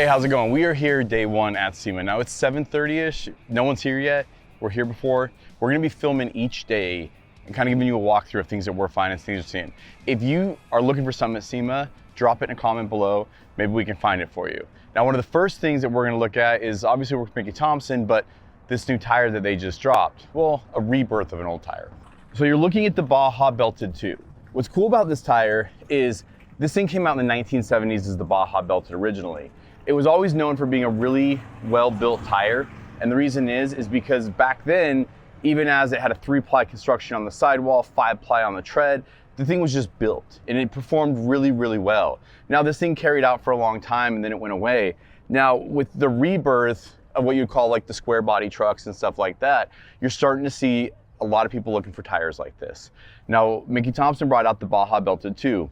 Hey, how's it going? We are here day one at SEMA. Now it's 7:30-ish. No one's here yet. We're here before. We're gonna be filming each day and kind of giving you a walkthrough of things that we're finding, things we're seeing. If you are looking for something at SEMA, drop it in a comment below. Maybe we can find it for you. Now, one of the first things that we're gonna look at is obviously we're with Mickey Thompson, but this new tire that they just dropped. Well, a rebirth of an old tire. So you're looking at the Baja Belted 2. What's cool about this tire is this thing came out in the 1970s as the Baja Belted originally. It was always known for being a really well-built tire. And the reason is because back then, even as it had a 3-ply construction on the sidewall, 5-ply on the tread, the thing was just built and it performed really, really well. Now this thing carried out for a long time and then it went away. Now with the rebirth of what you'd call like the square body trucks and stuff like that, you're starting to see a lot of people looking for tires like this. Now, Mickey Thompson brought out the Baja Belted 2.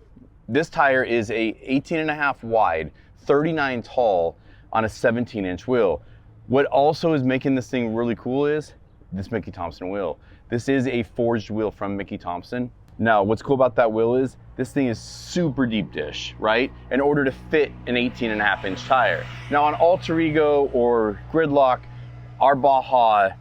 This tire is a 18.5 wide, 39 tall on a 17-inch wheel. What also is making this thing really cool is this Mickey Thompson wheel. This is a forged wheel from Mickey Thompson. Now, what's cool about that wheel is this thing is super deep dish, right? In order to fit an 18.5-inch tire. Now on Alter Ego or Gridlock, our Baja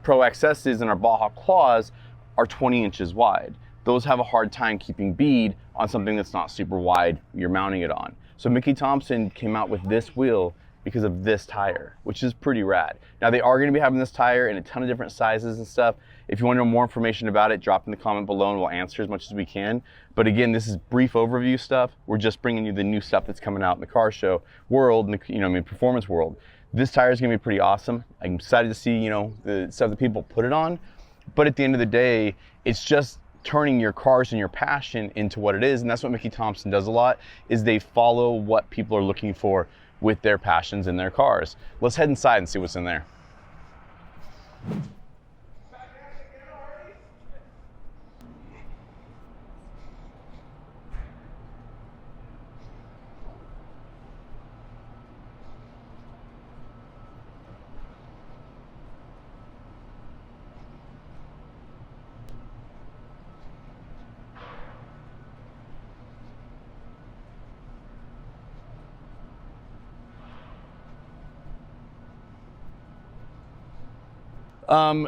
Pro XSs and our Baja Claws are 20 inches wide. Those have a hard time keeping bead on something that's not super wide you're mounting it on. So Mickey Thompson came out with this wheel because of this tire, which is pretty rad. Now they are gonna be having this tire in a ton of different sizes and stuff. If you want to know more information about it, drop in the comment below and we'll answer as much as we can. But again, this is brief overview stuff. We're just bringing you the new stuff that's coming out in the car show world, and the performance world. This tire is gonna be pretty awesome. I'm excited to see, the stuff that people put it on. But at the end of the day, it's just turning your cars and your passion into what it is. And that's what Mickey Thompson does a lot, is they follow what people are looking for with their passions in their cars. Let's head inside and see what's in there.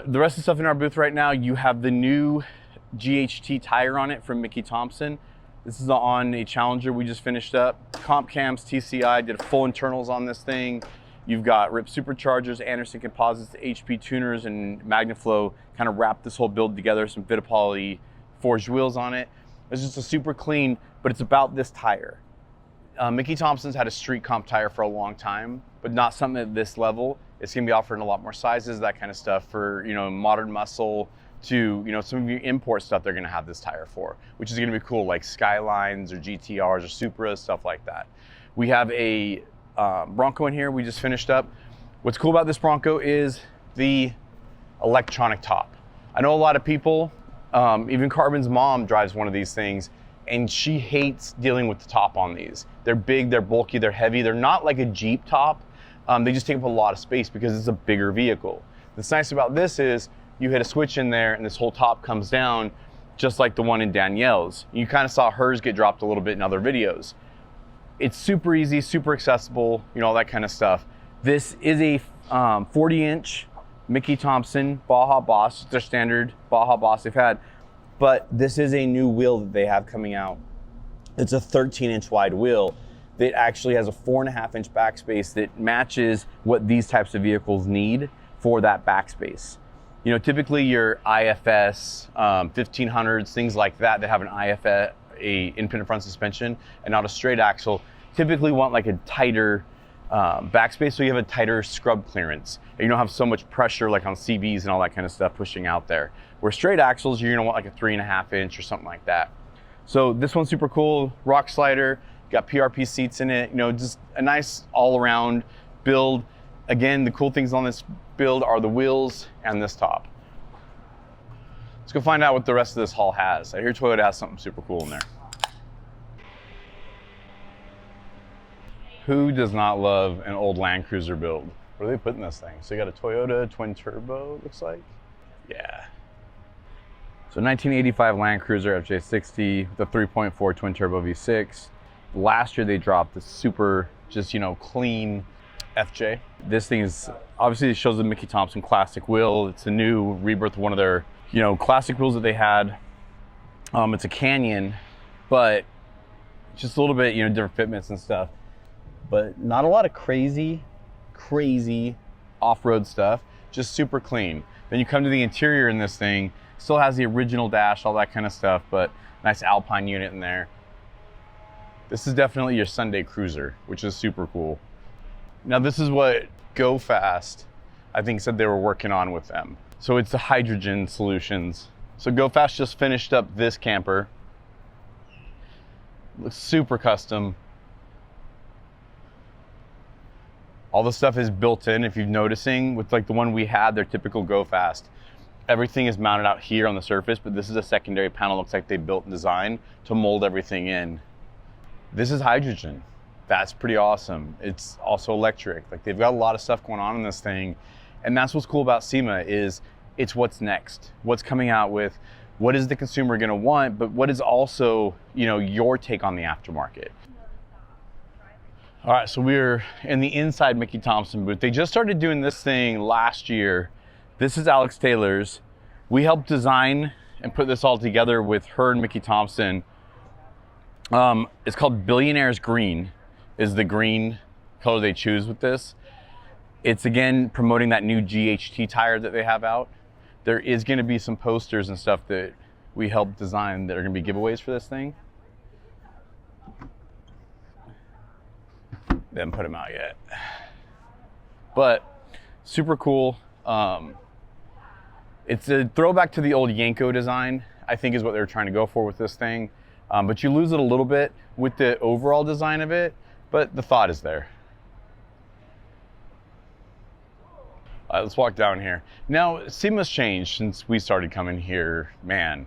The rest of the stuff in our booth right now, you have the new GHT tire on it from Mickey Thompson. This is on a Challenger we just finished up. Comp cams, TCI, did full internals on this thing. You've got RIP superchargers, Anderson composites, HP tuners, and MagnaFlow kind of wrapped this whole build together. Some Fittipaldi forged wheels on it. It's just a super clean, but it's about this tire. Mickey Thompson's had a street comp tire for a long time, but not something at this level. It's gonna be offered in a lot more sizes, that kind of stuff for, modern muscle to, some of your import stuff they're gonna have this tire for, which is gonna be cool, like Skylines or GTRs or Supras, stuff like that. We have a Bronco in here we just finished up. What's cool about this Bronco is the electronic top. I know a lot of people, even Carbon's mom drives one of these things, and she hates dealing with the top on these. They're big, they're bulky, they're heavy. They're not like a Jeep top. They just take up a lot of space because it's a bigger vehicle. What's nice about this is you hit a switch in there and this whole top comes down just like the one in Danielle's. You kind of saw hers get dropped a little bit in other videos. It's super easy, super accessible, all that kind of stuff. This is a 40-inch Mickey Thompson Baja Boss. It's their standard Baja Boss they've had. But this is a new wheel that they have coming out. It's a 13-inch wide wheel that actually has a 4.5-inch backspace that matches what these types of vehicles need for that backspace. Typically your IFS 1500s, things like that have an IFS, a independent front suspension, and not a straight axle, typically want like a tighter backspace, so you have a tighter scrub clearance. And you don't have so much pressure like on CBs and all that kind of stuff pushing out there. Where straight axles, you're gonna want like a 3.5-inch or something like that. So this one's super cool, rock slider, got PRP seats in it, just a nice all-around build. Again, the cool things on this build are the wheels and this top. Let's go find out what the rest of this haul has. I hear Toyota has something super cool in there. Who does not love an old Land Cruiser build? Where are they putting this thing? So you got a Toyota twin turbo, looks like. Yeah. So 1985 Land Cruiser FJ60 with a 3.4 twin turbo V6. Last year they dropped the super just, you know, clean FJ. This thing is, obviously it shows the Mickey Thompson classic wheel. It's a new rebirth of one of their, you know, classic wheels that they had. It's a Canyon, but just a little bit, you know, different fitments and stuff, but not a lot of crazy off-road stuff, just super clean. Then you come to the interior in this thing, still has the original dash, all that kind of stuff, but nice Alpine unit in there. This is definitely your Sunday cruiser, which is super cool. Now this is what Go Fast, I think, said they were working on with them. So it's the hydrogen solutions. So Go Fast just finished up this camper. Looks super custom. All the stuff is built in, if you're noticing, with like the one we had, their typical Go Fast. Everything is mounted out here on the surface, but this is a secondary panel. Looks like they built and designed to mold everything in. This is hydrogen. That's pretty awesome. It's also electric. Like, they've got a lot of stuff going on in this thing. And that's what's cool about SEMA, is it's what's next. What's coming out with, what is the consumer gonna want, but what is also, you know, your take on the aftermarket. All right, so we're in the inside Mickey Thompson booth. They just started doing this thing last year. This is Alex Taylor's. We helped design and put this all together with her and Mickey Thompson. It's called Billionaire's Green, is the green color they choose with this. It's, again, promoting that new GHT tire that they have out. There is gonna be some posters and stuff that we helped design that are gonna be giveaways for this thing. They haven't put them out yet. But super cool. It's a throwback to the old Yanko design, I think, is what they were trying to go for with this thing. But you lose it a little bit with the overall design of it, but the thought is there. Let's walk down here. Now, SEMA's changed since we started coming here, man.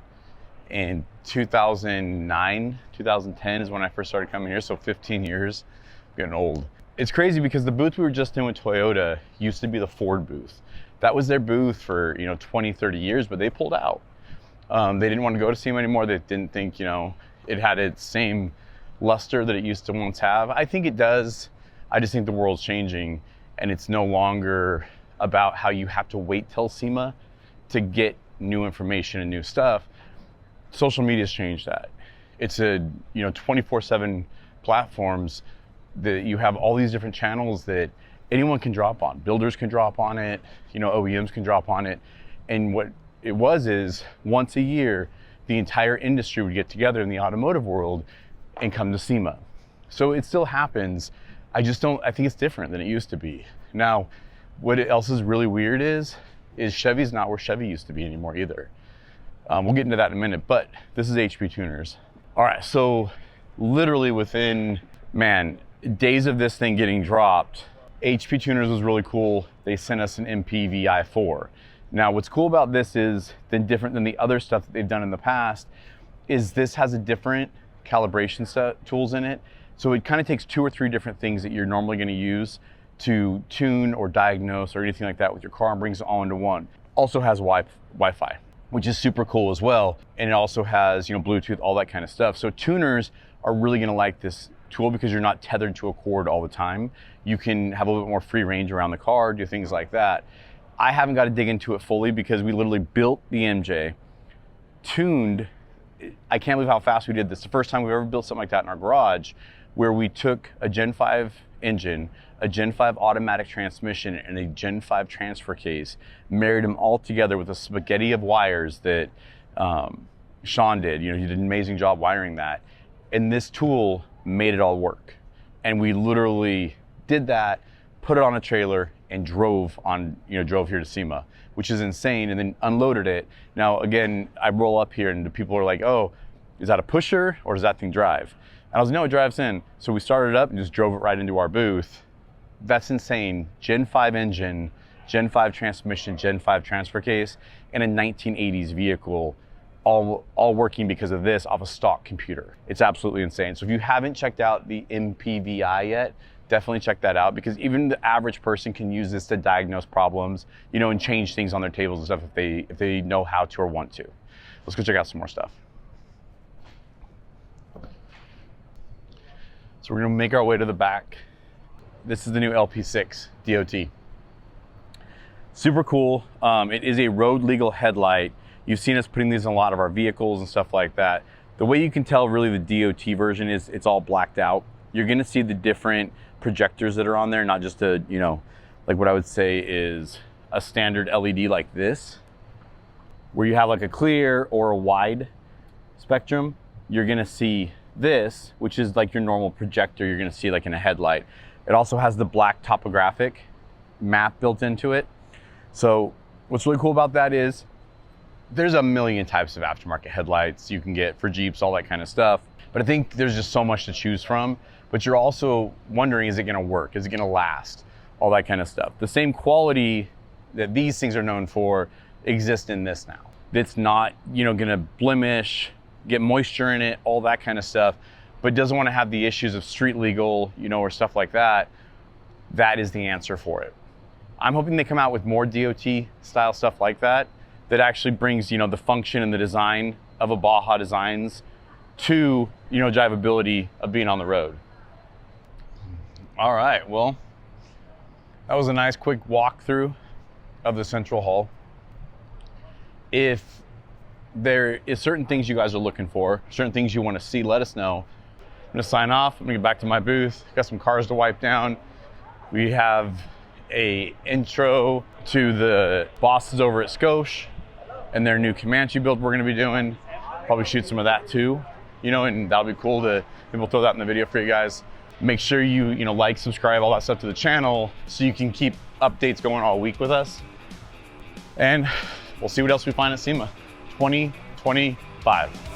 In 2009, 2010 is when I first started coming here, so 15 years, getting old. It's crazy because the booth we were just in with Toyota used to be the Ford booth. That was their booth for, you know, 20, 30 years, but they pulled out. They didn't want to go to SEMA anymore. They didn't think, you know, it had its same luster that it used to once have. I think it does. I just think the world's changing, and it's no longer about how you have to wait till SEMA to get new information and new stuff. Social media's changed that. It's a, you know, 24/7 platforms that you have all these different channels that anyone can drop on. Builders can drop on it, you know, OEMs can drop on it. And what it was is, once a year, the entire industry would get together in the automotive world and come to SEMA. So it still happens. I think it's different than it used to be. Now, what else is really weird is Chevy's not where Chevy used to be anymore either. We'll get into that in a minute, but this is HP Tuners. All right, so literally within, man, days of this thing getting dropped, HP Tuners was really cool. They sent us an MPVI4. Now, what's cool about this is, different than the other stuff that they've done in the past, is this has a different calibration set tools in it. So it kind of takes 2 or 3 different things that you're normally going to use to tune or diagnose or anything like that with your car, and brings it all into one. Also has Wi-Fi, which is super cool as well. And it also has, you know, Bluetooth, all that kind of stuff. So tuners are really going to like this tool because you're not tethered to a cord all the time. You can have a little bit more free range around the car, do things like that. I haven't got to dig into it fully because we literally built the MJ, tuned. I can't believe how fast we did this. The first time we've ever built something like that in our garage, where we took a Gen 5 engine, a Gen 5 automatic transmission, and a Gen 5 transfer case, married them all together with a spaghetti of wires that Sean did. You know, he did an amazing job wiring that. And this tool made it all work. And we literally did that, put it on a trailer, and drove here to SEMA, which is insane, and then unloaded it. Now, again, I roll up here and the people are like, oh, is that a pusher or does that thing drive? And I was like, no, it drives in. So we started it up and just drove it right into our booth. That's insane. Gen 5 engine, Gen 5 transmission, Gen 5 transfer case, and a 1980s vehicle, all working because of this off a stock computer. It's absolutely insane. So if you haven't checked out the MPVI yet, definitely check that out, because even the average person can use this to diagnose problems, you know, and change things on their tables and stuff if they know how to or want to. Let's go check out some more stuff. So we're gonna make our way to the back. This is the new LP6 DOT. Super cool. It is a road legal headlight. You've seen us putting these in a lot of our vehicles and stuff like that. The way you can tell really the DOT version is it's all blacked out. You're gonna see the different projectors that are on there, not just a, you know, like what I would say is a standard LED like this, where you have like a clear or a wide spectrum. You're gonna see this, which is like your normal projector you're gonna see like in a headlight. It also has the black topographic map built into it. So what's really cool about that is there's a million types of aftermarket headlights you can get for Jeeps, all that kind of stuff. But I think there's just so much to choose from. But you're also wondering, is it gonna work? Is it gonna last? All that kind of stuff. The same quality that these things are known for exists in this now. It's not, you know, gonna blemish, get moisture in it, all that kind of stuff, but doesn't wanna have the issues of street legal, you know, or stuff like that. That is the answer for it. I'm hoping they come out with more DOT style stuff like that, that actually brings, you know, the function and the design of a Baja Designs to, you know, drivability of being on the road. All right, well, that was a nice quick walkthrough of the central hull. If there is certain things you guys are looking for, certain things you want to see, let us know. I'm gonna sign off. I'm gonna get back to my booth. Got some cars to wipe down. We have a intro to the bosses over at Scotia and their new Calimanche build we're gonna be doing. Probably shoot some of that too, you know, and that'll be cool to, maybe we'll throw that in the video for you guys. Make sure you know, like, subscribe, all that stuff to the channel so you can keep updates going all week with us. And we'll see what else we find at SEMA 2025.